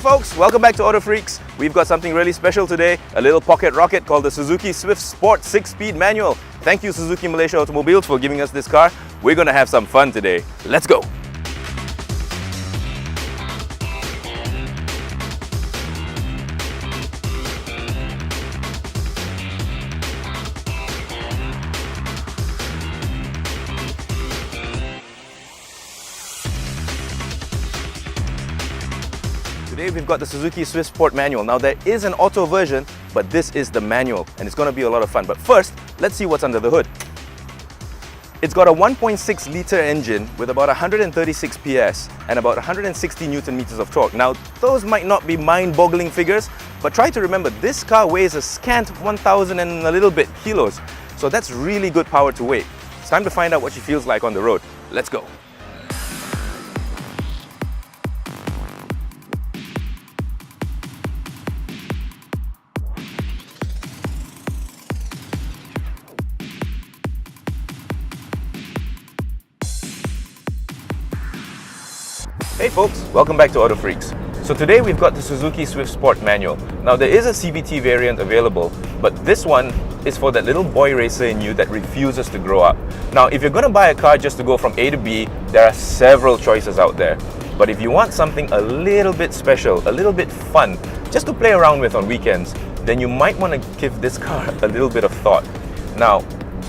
folks, welcome back to Auto Freaks. We've got something really special today, a little pocket rocket called the Suzuki Swift Sport 6-speed manual. Thank you Suzuki Malaysia Automobiles for giving us this car. We're gonna have some fun today. Let's go! Today we've got the Suzuki Swift Sport manual. Now there is an auto version, but this is the manual and it's going to be a lot of fun. But first, let's see what's under the hood. It's got a 1.6 litre engine with about 136 PS and about 160 Newton meters of torque. Now those might not be mind-boggling figures, but try to remember this car weighs a scant 1,000 and a little bit kilos. So that's really good power to weight. It's time to find out what she feels like on the road. Let's go. Hey folks, welcome back to Auto Freaks. So today we've got the Suzuki Swift Sport manual. Now there is a CVT variant available, but this one is for that little boy racer in you that refuses to grow up. Now if you're going to buy a car just to go from A to B, there are several choices out there. But if you want something a little bit special, a little bit fun, just to play around with on weekends, then you might want to give this car a little bit of thought. Now,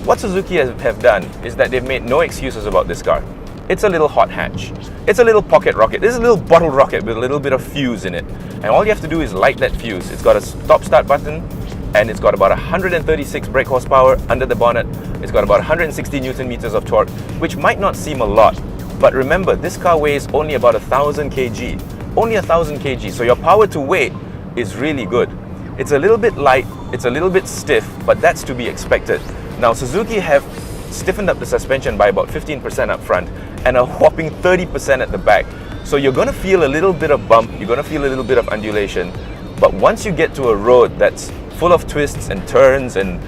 what Suzuki have done is that they've made no excuses about this car. It's a little hot hatch. It's a little pocket rocket. This is a little bottle rocket with a little bit of fuse in it. And all you have to do is light that fuse. It's got a stop-start button and it's got about 136 brake horsepower under the bonnet. It's got about 160 Newton meters of torque, which might not seem a lot. But remember, this car weighs only about 1,000 kg. Only 1,000 kg, so your power to weight is really good. It's a little bit light, it's a little bit stiff, but that's to be expected. Now, Suzuki have stiffened up the suspension by about 15% up front and a whopping 30% at the back. So you're going to feel a little bit of bump, you're going to feel a little bit of undulation, but once you get to a road that's full of twists and turns and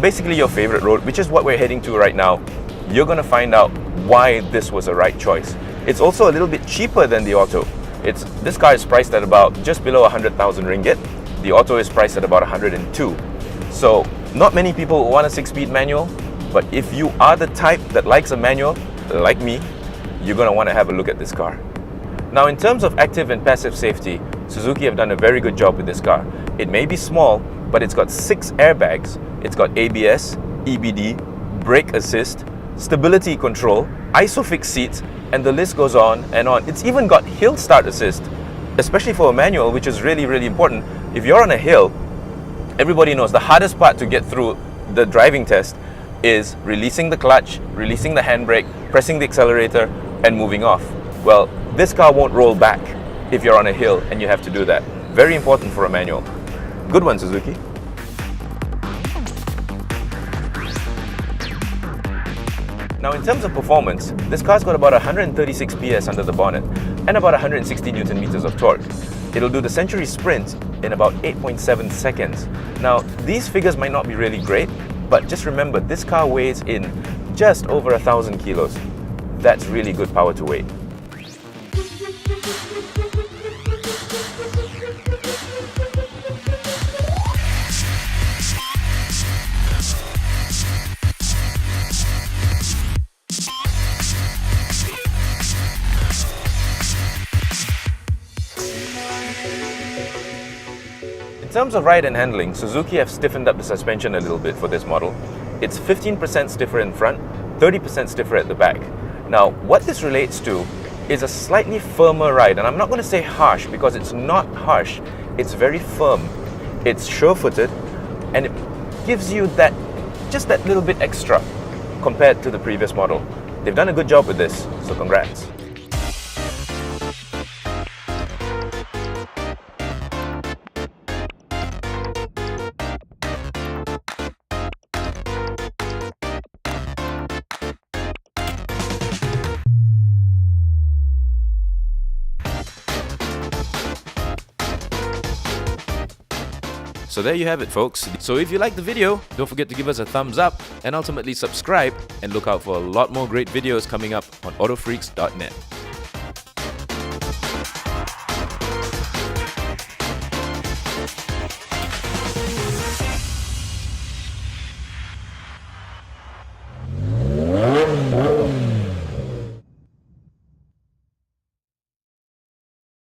basically your favorite road, which is what we're heading to right now, you're going to find out why this was a right choice. It's also a little bit cheaper than the auto. This car is priced at about just below 100,000 ringgit. The auto is priced at about 102. So not many people want a 6-speed manual, but if you are the type that likes a manual, like me, you're going to want to have a look at this car. Now in terms of active and passive safety, Suzuki have done a very good job with this car. It may be small, but it's got 6 airbags. It's got ABS, EBD, brake assist, stability control, ISOFIX seats, and the list goes on and on. It's even got hill start assist, especially for a manual, which is really, really important. If you're on a hill, everybody knows the hardest part to get through the driving test is releasing the clutch, releasing the handbrake, pressing the accelerator, and moving off. Well, this car won't roll back if you're on a hill and you have to do that. Very important for a manual. Good one, Suzuki. Now in terms of performance, this car's got about 136 PS under the bonnet and about 160 Newton meters of torque. It'll do the Century Sprint in about 8.7 seconds. Now, these figures might not be really great, but just remember, this car weighs in just over 1,000 kilos. That's really good power to weight. In terms of ride and handling, Suzuki have stiffened up the suspension a little bit for this model. It's 15% stiffer in front, 30% stiffer at the back. Now, what this relates to is a slightly firmer ride, and I'm not going to say harsh because it's not harsh. It's very firm. It's sure-footed, and it gives you just that little bit extra compared to the previous model. They've done a good job with this, so congrats. So there you have it, folks. So if you liked the video, don't forget to give us a thumbs up and ultimately subscribe, and look out for a lot more great videos coming up on autofreaks.net.